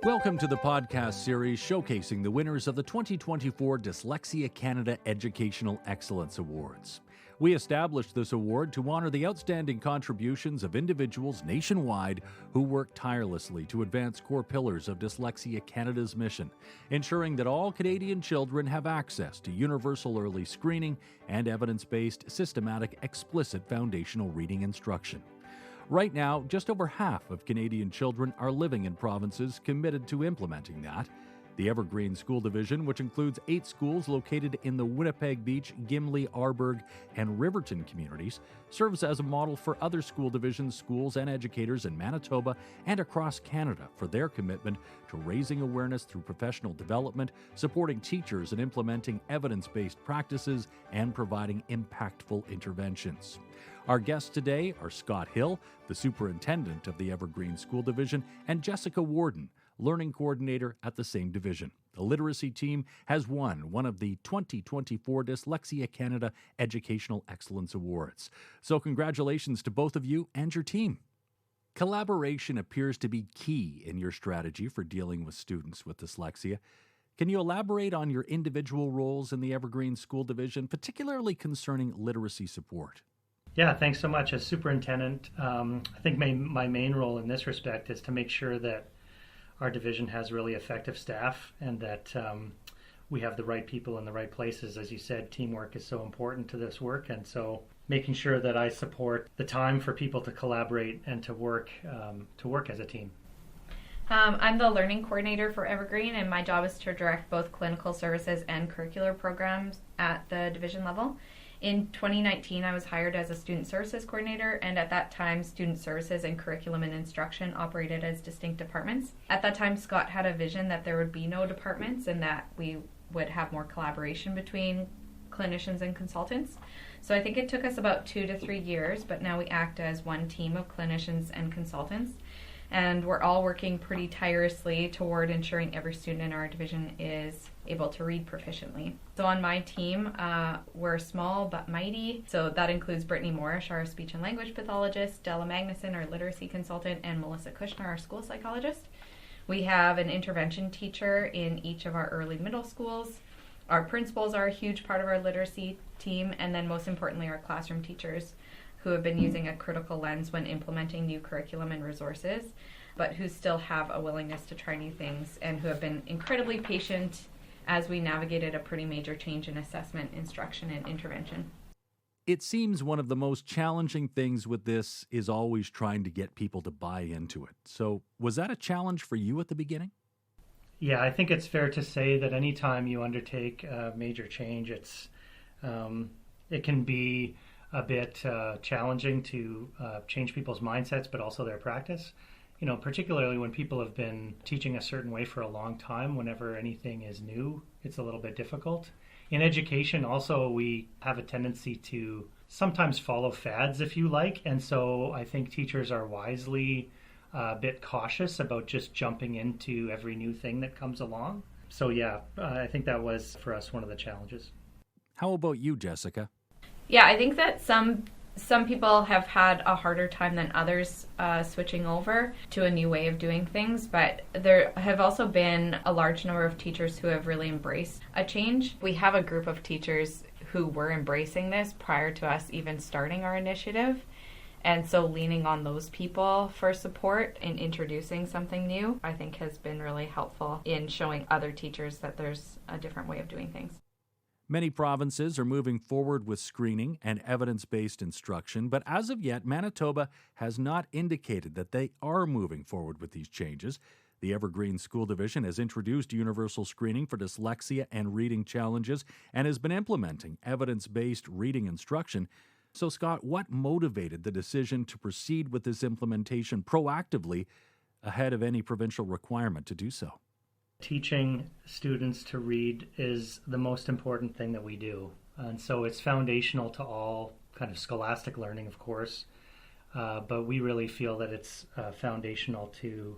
Welcome to the podcast series showcasing the winners of the 2024 Dyslexia Canada Educational Excellence Awards. We established this award to honor the outstanding contributions of individuals nationwide who work tirelessly to advance core pillars of Dyslexia Canada's mission, ensuring that all Canadian children have access to universal early screening and evidence-based, systematic, explicit foundational reading instruction. Right now, just over half of Canadian children are living in provinces committed to implementing that. The Evergreen School Division, which includes 8 schools located in the Winnipeg Beach, Gimli, Arborg, and Riverton communities, serves as a model for other school divisions, schools, and educators in Manitoba and across Canada for their commitment to raising awareness through professional development, supporting teachers in implementing evidence-based practices, and providing impactful interventions. Our guests today are Scott Hill, the superintendent of the Evergreen School Division, and Jessica Warden, learning coordinator at the same division. The literacy team has won one of the 2024 Dyslexia Canada Educational Excellence Awards. So congratulations to both of you and your team. Collaboration appears to be key in your strategy for dealing with students with dyslexia. Can you elaborate on your individual roles in the Evergreen School Division, particularly concerning literacy support? Yeah, thanks so much. As superintendent, I think my main role in this respect is to make sure that our division has really effective staff and that we have the right people in the right places. As you said, teamwork is so important to this work, and so making sure that I support the time for people to collaborate and to work as a team. I'm the learning coordinator for Evergreen, and my job is to direct both clinical services and curricular programs at the division level. In 2019, I was hired as a student services coordinator, and at that time, student services and curriculum and instruction operated as distinct departments. At that time, Scott had a vision that there would be no departments and that we would have more collaboration between clinicians and consultants. So I think it took us about 2 to 3 years, but now we act as one team of clinicians and consultants. And we're all working pretty tirelessly toward ensuring every student in our division is able to read proficiently. So on my team, we're small but mighty. So that includes Brittany Morrish, our speech and language pathologist, Della Magnuson, our literacy consultant, and Melissa Kushner, our school psychologist. We have an intervention teacher in each of our early middle schools. Our principals are a huge part of our literacy team, and then most importantly, our classroom teachers, who have been using a critical lens when implementing new curriculum and resources, but who still have a willingness to try new things and who have been incredibly patient as we navigated a pretty major change in assessment, instruction, and intervention. It seems one of the most challenging things with this is always trying to get people to buy into it. So was that a challenge for you at the beginning? Yeah, I think it's fair to say that anytime you undertake a major change, it can be a bit challenging to change people's mindsets, but also their practice. You know, particularly when people have been teaching a certain way for a long time, whenever anything is new, it's a little bit difficult. In education, also, we have a tendency to sometimes follow fads, if you like, and so I think teachers are wisely a bit cautious about just jumping into every new thing that comes along. So yeah, I think that was, for us, one of the challenges. How about you, Jessica? Yeah, I think that some people have had a harder time than others switching over to a new way of doing things, but there have also been a large number of teachers who have really embraced a change. We have a group of teachers who were embracing this prior to us even starting our initiative, and so leaning on those people for support in introducing something new, I think has been really helpful in showing other teachers that there's a different way of doing things. Many provinces are moving forward with screening and evidence-based instruction, but as of yet, Manitoba has not indicated that they are moving forward with these changes. The Evergreen School Division has introduced universal screening for dyslexia and reading challenges and has been implementing evidence-based reading instruction. So, Scott, what motivated the decision to proceed with this implementation proactively ahead of any provincial requirement to do so? Teaching students to read is the most important thing that we do. And so it's foundational to all kind of scholastic learning, of course. But we really feel that it's foundational to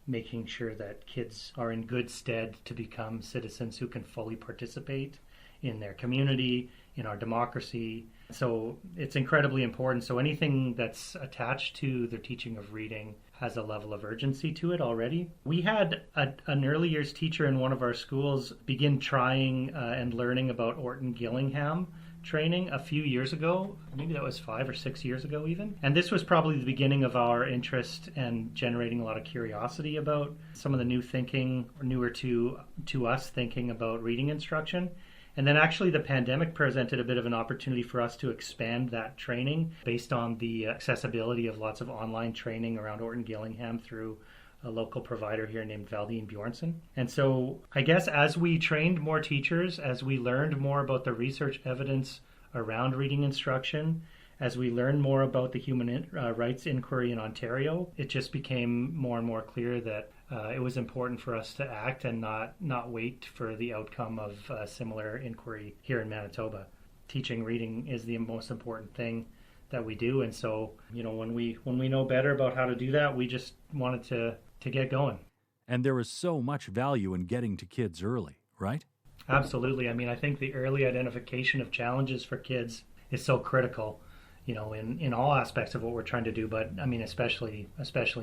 making sure that kids are in good stead to become citizens who can fully participate in their community, in our democracy. So it's incredibly important. So anything that's attached to the teaching of reading has a level of urgency to it already. We had an early years teacher in one of our schools begin trying and learning about Orton Gillingham training a few years ago. Maybe that was 5 or 6 years ago even. And this was probably the beginning of our interest and generating a lot of curiosity about some of the new thinking, newer to us thinking about reading instruction. And then actually the pandemic presented a bit of an opportunity for us to expand that training based on the accessibility of lots of online training around Orton Gillingham through a local provider here named Valdine Bjornsson. And so I guess as we trained more teachers, as we learned more about the research evidence around reading instruction, as we learned more about the human rights inquiry in Ontario, it just became more and more clear that it was important for us to act and not wait for the outcome of a similar inquiry here in Manitoba. Teaching reading is the most important thing that we do, and so when we know better about how to do that, we just wanted to get going. And there is so much value in getting to kids early, right? Absolutely. I mean, I think the early identification of challenges for kids is so critical, in all aspects of what we're trying to do, but I mean, especially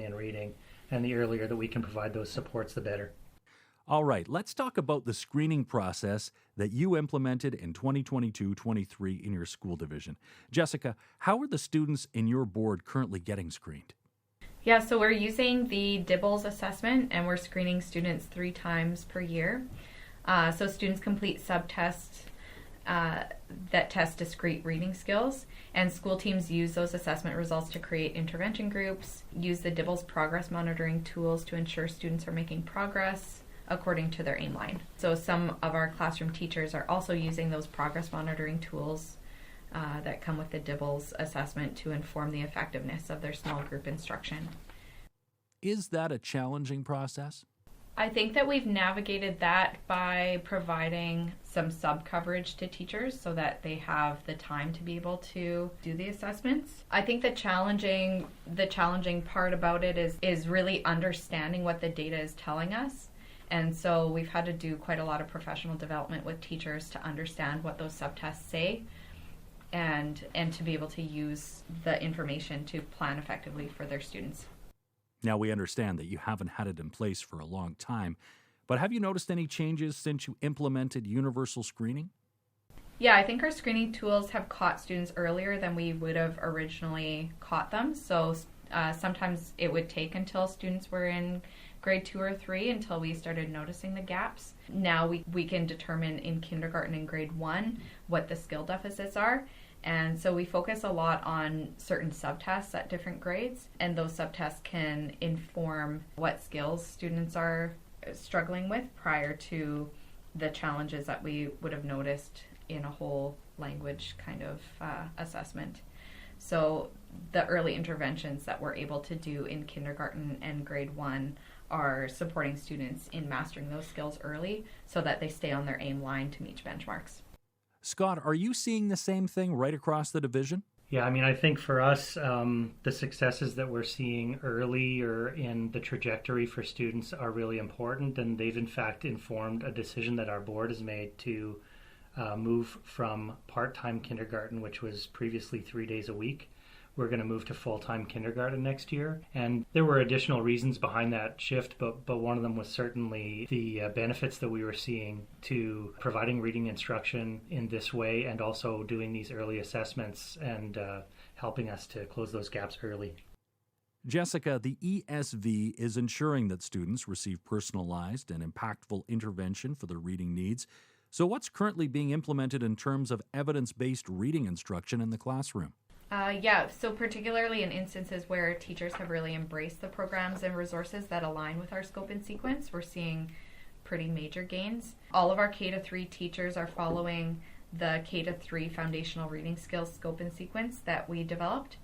in reading. And the earlier that we can provide those supports, the better. All right, let's talk about the screening process that you implemented in 2022-23 in your school division. Jessica, how are the students in your board currently getting screened? Yeah, so we're using the DIBELS assessment, and we're screening students 3 times per year. So students complete subtests that test discrete reading skills, and school teams use those assessment results to create intervention groups, use the DIBELS progress monitoring tools to ensure students are making progress according to their aim line. So some of our classroom teachers are also using those progress monitoring tools that come with the DIBELS assessment to inform the effectiveness of their small group instruction. Is that a challenging process? I think that we've navigated that by providing some sub-coverage to teachers so that they have the time to be able to do the assessments. I think the challenging part about it is really understanding what the data is telling us. And so we've had to do quite a lot of professional development with teachers to understand what those subtests say and to be able to use the information to plan effectively for their students. Now, we understand that you haven't had it in place for a long time, but have you noticed any changes since you implemented universal screening? Yeah, I think our screening tools have caught students earlier than we would have originally caught them. So sometimes it would take until students were in grade 2 or 3 until we started noticing the gaps. Now we can determine in kindergarten and grade 1 what the skill deficits are. And so we focus a lot on certain subtests at different grades, and those subtests can inform what skills students are struggling with prior to the challenges that we would have noticed in a whole language kind of assessment. So the early interventions that we're able to do in kindergarten and grade 1 are supporting students in mastering those skills early so that they stay on their aim line to meet benchmarks. Scott, are you seeing the same thing right across the division? Yeah, I mean, I think for us, the successes that we're seeing early or in the trajectory for students are really important, and they've in fact informed a decision that our board has made to move from part-time kindergarten, which was previously 3 days a week. We're going to move to full-time kindergarten next year. And there were additional reasons behind that shift, but one of them was certainly the benefits that we were seeing to providing reading instruction in this way and also doing these early assessments and helping us to close those gaps early. Jessica, the ESV is ensuring that students receive personalized and impactful intervention for their reading needs. So what's currently being implemented in terms of evidence-based reading instruction in the classroom? So particularly in instances where teachers have really embraced the programs and resources that align with our scope and sequence, we're seeing pretty major gains. All of our K-3 teachers are following the K-3 foundational reading skills scope and sequence that we developed,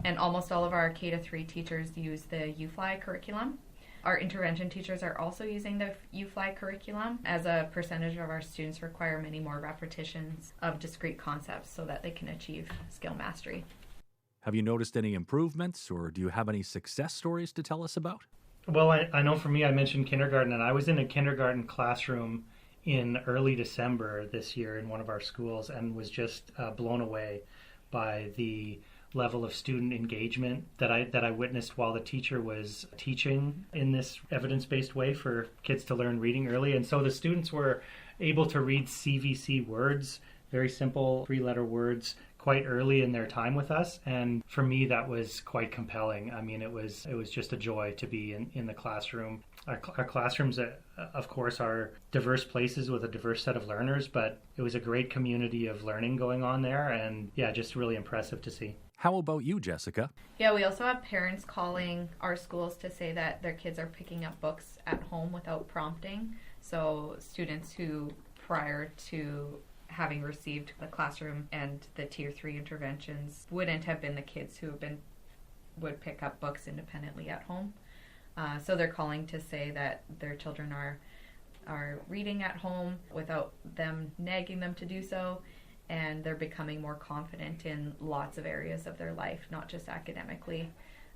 and almost all of our K-3 teachers use the UFly curriculum. Our intervention teachers are also using the UFly curriculum, as a percentage of our students require many more repetitions of discrete concepts so that they can achieve skill mastery. Have you noticed any improvements, or do you have any success stories to tell us about? Well, I know for me, I mentioned kindergarten, and I was in a kindergarten classroom in early December this year in one of our schools and was just blown away by the level of student engagement that I witnessed while the teacher was teaching in this evidence-based way for kids to learn reading early. And so the students were able to read CVC words, very simple three-letter words, quite early in their time with us. And for me, that was quite compelling. I mean, it was just a joy to be in the classroom. Our classrooms, of course, are diverse places with a diverse set of learners, but it was a great community of learning going on there. And yeah, just really impressive to see. How about you, Jessica? Yeah, we also have parents calling our schools to say that their kids are picking up books at home without prompting. So students who, prior to having received the classroom and the Tier 3 interventions, wouldn't have been the kids who would pick up books independently at home. So they're calling to say that their children are reading at home without them nagging them to do so, and they're becoming more confident in lots of areas of their life, not just academically.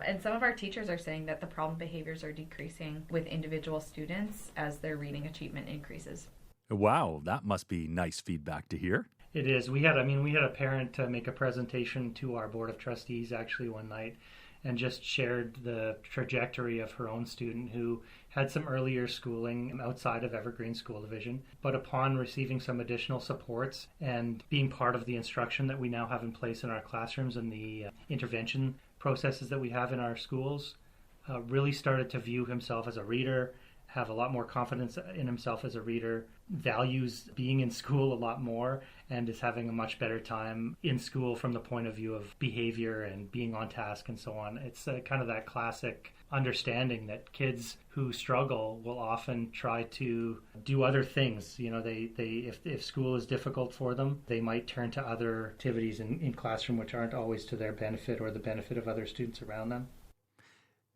And some of our teachers are saying that the problem behaviors are decreasing with individual students as their reading achievement increases. Wow, that must be nice feedback to hear. It is. We had a parent make a presentation to our Board of Trustees actually one night and just shared the trajectory of her own student who had some earlier schooling outside of Evergreen School Division, but upon receiving some additional supports and being part of the instruction that we now have in place in our classrooms and the intervention processes that we have in our schools, really started to view himself as a reader, have a lot more confidence in himself as a reader, values being in school a lot more, and is having a much better time in school from the point of view of behavior and being on task and so on. It's kind of that classic understanding that kids who struggle will often try to do other things. You know, if school is difficult for them, they might turn to other activities in classroom which aren't always to their benefit or the benefit of other students around them.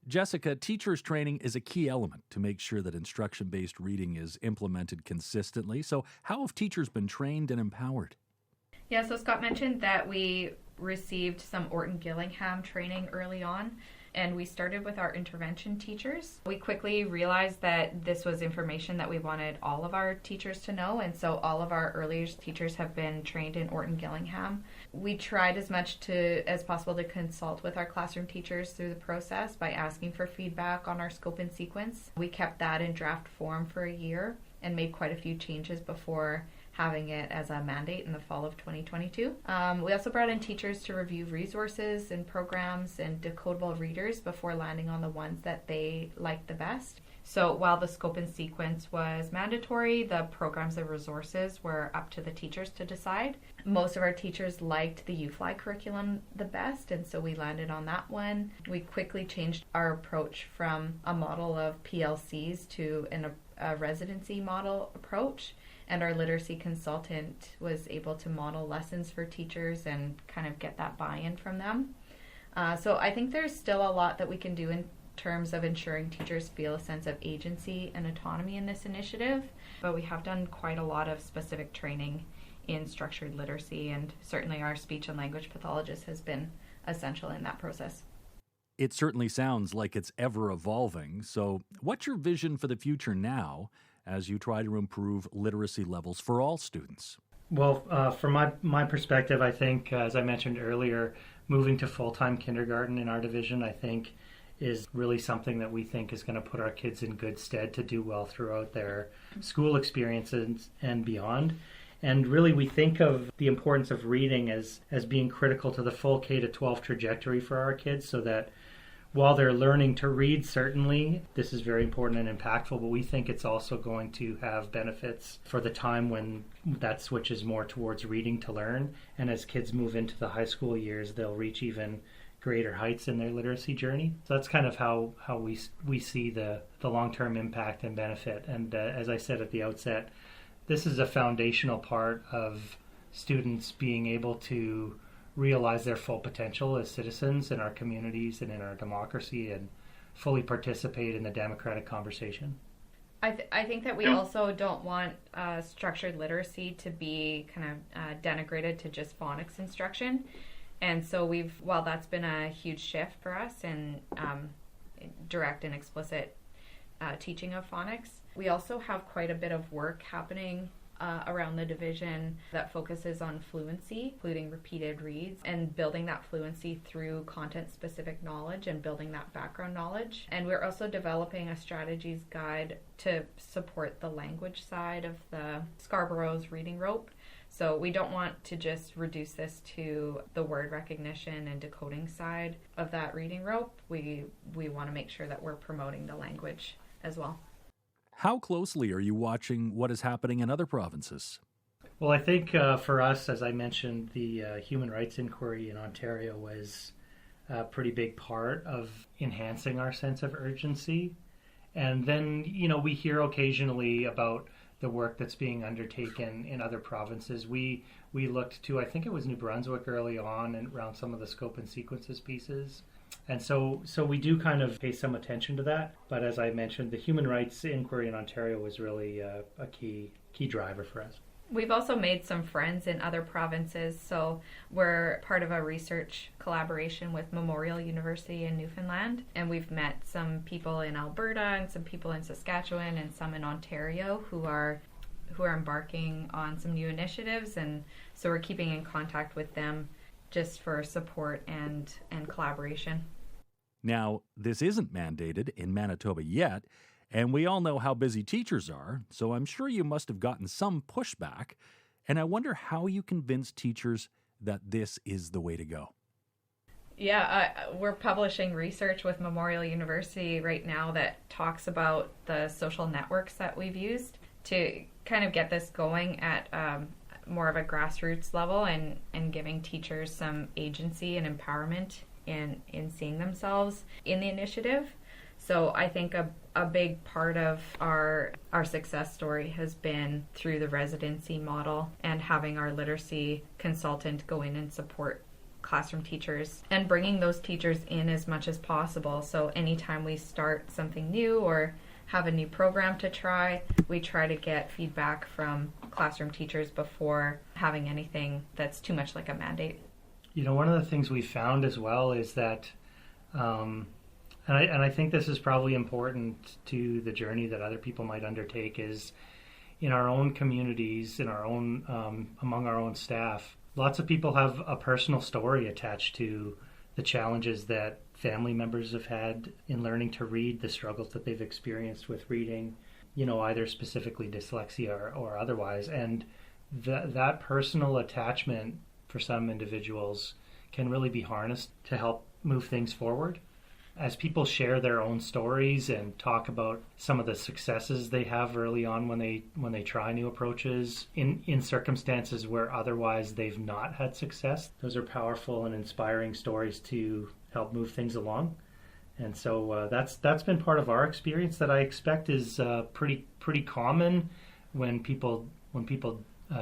Jessica, teachers training is a key element to make sure that instruction-based reading is implemented consistently. So how have teachers been trained and empowered? Yeah, so Scott mentioned that we received some Orton Gillingham training early on, and we started with our intervention teachers. We quickly realized that this was information that we wanted all of our teachers to know, and so all of our early years teachers have been trained in Orton Gillingham. We tried as much as possible to consult with our classroom teachers through the process by asking for feedback on our scope and sequence. We kept that in draft form for a year and made quite a few changes before having it as a mandate in the fall of 2022. We also brought in teachers to review resources and programs and decodable readers before landing on the ones that they liked the best. So while the scope and sequence was mandatory, the programs and resources were up to the teachers to decide. Most of our teachers liked the UFly curriculum the best, and so we landed on that one. We quickly changed our approach from a model of PLCs to a residency model approach. And our literacy consultant was able to model lessons for teachers and kind of get that buy-in from them. So I think there's still a lot that we can do in terms of ensuring teachers feel a sense of agency and autonomy in this initiative. But we have done quite a lot of specific training in structured literacy, and certainly our speech and language pathologist has been essential in that process. It certainly sounds like it's ever evolving. So what's your vision for the future now as you try to improve literacy levels for all students? Well, from my perspective, I think, as I mentioned earlier, moving to full-time kindergarten in our division, I think, is really something that we think is going to put our kids in good stead to do well throughout their school experiences and beyond. And really, we think of the importance of reading as being critical to the full K-12 trajectory for our kids, so that while they're learning to read, certainly, this is very important and impactful, but we think it's also going to have benefits for the time when that switches more towards reading to learn. And as kids move into the high school years, they'll reach even greater heights in their literacy journey. So that's kind of how we see the long-term impact and benefit. And as I said at the outset, this is a foundational part of students being able to realize their full potential as citizens in our communities and in our democracy and fully participate in the democratic conversation. I think that we also don't want structured literacy to be kind of denigrated to just phonics instruction. And so while that's been a huge shift for us in direct and explicit teaching of phonics, We also have quite a bit of work happening around the division that focuses on fluency, including repeated reads, and building that fluency through content-specific knowledge and building that background knowledge. And we're also developing a strategies guide to support the language side of the Scarborough's reading rope. So we don't want to just reduce this to the word recognition and decoding side of that reading rope. We want to make sure that we're promoting the language as well. How closely are you watching what is happening in other provinces? Well, I think for us, as I mentioned, the human rights inquiry in Ontario was a pretty big part of enhancing our sense of urgency. And then, we hear occasionally about the work that's being undertaken in other provinces. We looked to, I think it was New Brunswick early on, and around some of the scope and sequences pieces. And so we do kind of pay some attention to that. But as I mentioned, the human rights inquiry in Ontario was really a key driver for us. We've also made some friends in other provinces. So we're part of a research collaboration with Memorial University in Newfoundland. And we've met some people in Alberta and some people in Saskatchewan and some in Ontario who are embarking on some new initiatives. And so we're keeping in contact with them just for support and collaboration. Now, this isn't mandated in Manitoba yet, and we all know how busy teachers are, so I'm sure you must have gotten some pushback, and I wonder how you convince teachers that this is the way to go. Yeah, we're publishing research with Memorial University right now that talks about the social networks that we've used to kind of get this going at more of a grassroots level and giving teachers some agency and empowerment in seeing themselves in the initiative. So I think a big part of our success story has been through the residency model and having our literacy consultant go in and support classroom teachers and bringing those teachers in as much as possible. So anytime we start something new or have a new program to try, we try to get feedback from classroom teachers before having anything that's too much like a mandate. One of the things we found as well is that, and I think this is probably important to the journey that other people might undertake, is in our own communities, in our own among our own staff, lots of people have a personal story attached to the challenges that family members have had in learning to read, the struggles that they've experienced with reading, either specifically dyslexia or otherwise. And that personal attachment for some individuals can really be harnessed to help move things forward. As people share their own stories and talk about some of the successes they have early on when they try new approaches in circumstances where otherwise they've not had success, those are powerful and inspiring stories to help move things along. And so that's been part of our experience that I expect is pretty common when people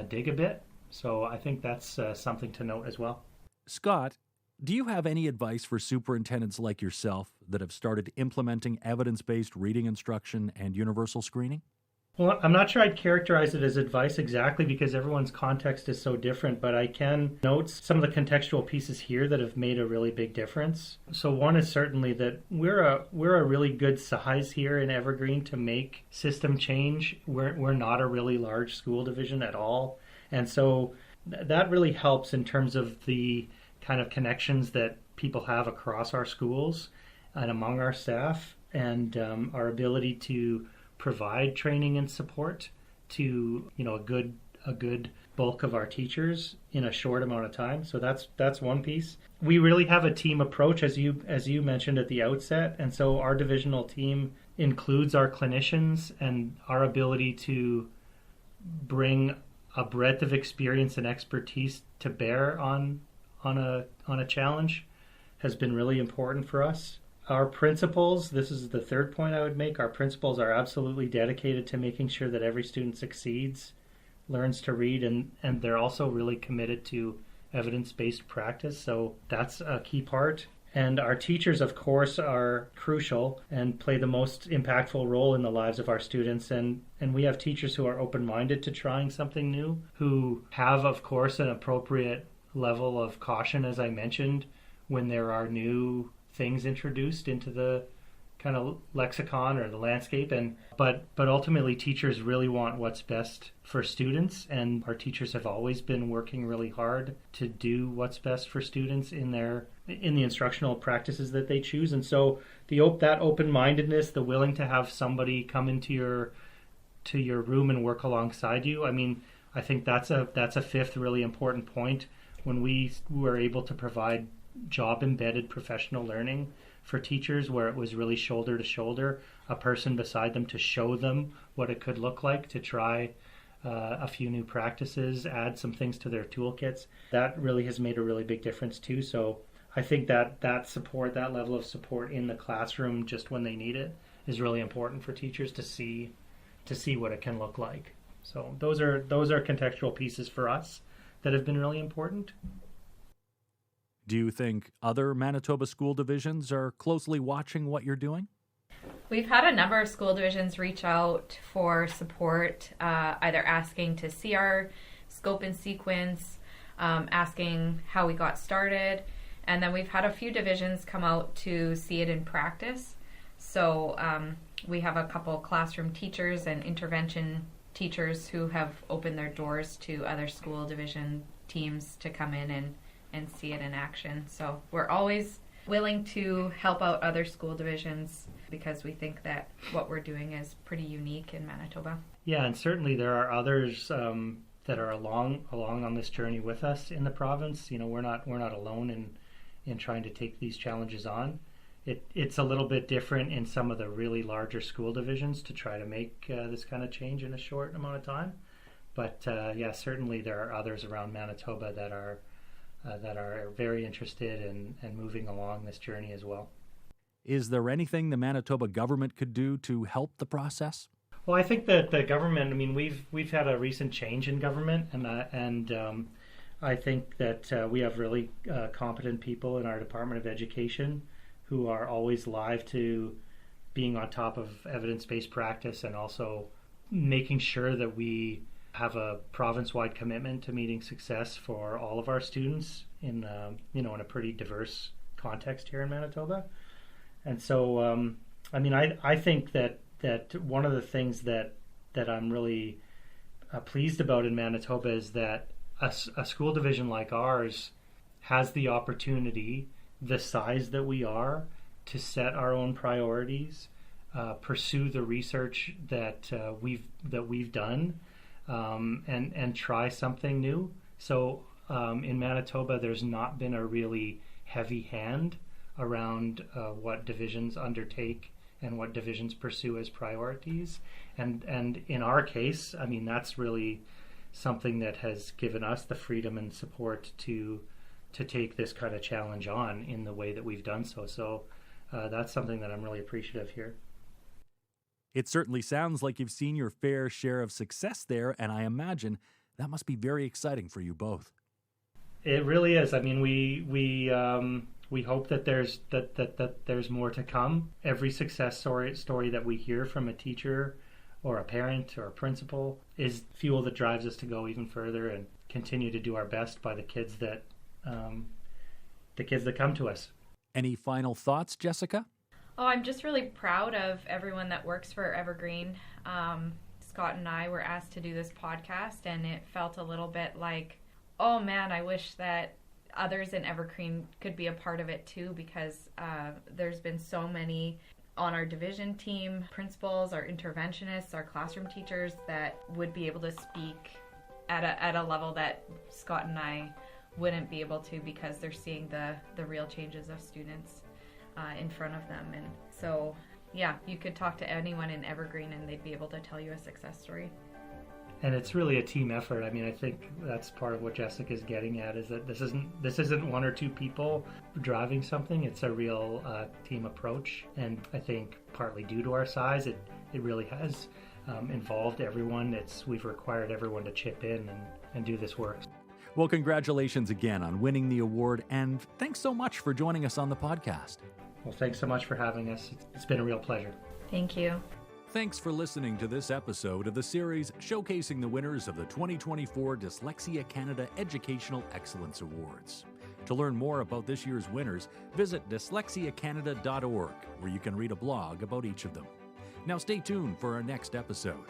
dig a bit. So I think that's something to note as well. Scott, do you have any advice for superintendents like yourself that have started implementing evidence-based reading instruction and universal screening? Well, I'm not sure I'd characterize it as advice exactly because everyone's context is so different, but I can note some of the contextual pieces here that have made a really big difference. So one is certainly that we're a really good size here in Evergreen to make system change. We're not a really large school division at all. And so that really helps in terms of the kind of connections that people have across our schools and among our staff, and our ability to provide training and support to a good bulk of our teachers in a short amount of time. So that's one piece. We really have a team approach, as you mentioned at the outset, and so our divisional team includes our clinicians, and our ability to bring a breadth of experience and expertise to bear on a challenge has been really important for us. Our principals, this is the third point I would make, our principals are absolutely dedicated to making sure that every student succeeds, learns to read, and they're also really committed to evidence-based practice, so that's a key part. And our teachers, of course, are crucial and play the most impactful role in the lives of our students. And we have teachers who are open-minded to trying something new, who have, of course, an appropriate level of caution, as I mentioned, when there are new things introduced into the kind of lexicon or the landscape, but ultimately teachers really want what's best for students, and our teachers have always been working really hard to do what's best for students in the instructional practices that they choose. And so that open-mindedness, the willing to have somebody come into your room and work alongside you, I mean, I think that's a fifth really important point. When we were able to provide job-embedded professional learning for teachers, where it was really shoulder to shoulder, a person beside them to show them what it could look like to try a few new practices, add some things to their toolkits, that really has made a really big difference too. So I think that support, that level of support in the classroom just when they need it, is really important for teachers to see what it can look like. So those are contextual pieces for us that have been really important. Do you think other Manitoba school divisions are closely watching what you're doing? We've had a number of school divisions reach out for support, either asking to see our scope and sequence, asking how we got started, and then we've had a few divisions come out to see it in practice. So we have a couple classroom teachers and intervention teachers who have opened their doors to other school division teams to come in and see it in action. So we're always willing to help out other school divisions because we think that what we're doing is pretty unique in Manitoba. Yeah, and certainly there are others that are along on this journey with us in the province. You know, we're not alone in trying to take these challenges on. It's a little bit different in some of the really larger school divisions to try to make this kind of change in a short amount of time. But yeah, certainly there are others around Manitoba that are very interested in moving along this journey as well. Is there anything the Manitoba government could do to help the process? Well, I think that the government, I mean, we've had a recent change in government, and I think that we have really competent people in our Department of Education who are always live to being on top of evidence-based practice, and also making sure that we have a province-wide commitment to meeting success for all of our students in a pretty diverse context here in Manitoba. And so, I mean, I think that one of the things that I'm really pleased about in Manitoba is that a school division like ours has the opportunity, the size that we are, to set our own priorities, pursue the research that we've done, and try something new. So in Manitoba, there's not been a really heavy hand around what divisions undertake and what divisions pursue as priorities. And in our case, I mean, that's really something that has given us the freedom and support to take this kind of challenge on in the way that we've done so. So that's something that I'm really appreciative here. It certainly sounds like you've seen your fair share of success there, and I imagine that must be very exciting for you both. It really is. I mean, we hope that there's more to come. Every success story that we hear from a teacher or a parent or a principal is fuel that drives us to go even further and continue to do our best by the kids that come to us. Any final thoughts, Jessica? Oh, I'm just really proud of everyone that works for Evergreen. Scott and I were asked to do this podcast, and it felt a little bit like, oh man, I wish that others in Evergreen could be a part of it too, because there's been so many on our division team, principals, our interventionists, our classroom teachers that would be able to speak at a level that Scott and I wouldn't be able to, because they're seeing the real changes of students in front of them. And so, yeah, you could talk to anyone in Evergreen and they'd be able to tell you a success story. And it's really a team effort. I mean, I think that's part of what Jessica's getting at, is that this isn't one or two people driving something. It's a real team approach. And I think partly due to our size, it really has involved everyone. We've required everyone to chip in and do this work. Well, congratulations again on winning the award, and thanks so much for joining us on the podcast. Well, thanks so much for having us. It's been a real pleasure. Thank you. Thanks for listening to this episode of the series showcasing the winners of the 2024 Dyslexia Canada Educational Excellence Awards. To learn more about this year's winners, visit dyslexiacanada.org, where you can read a blog about each of them. Now stay tuned for our next episode.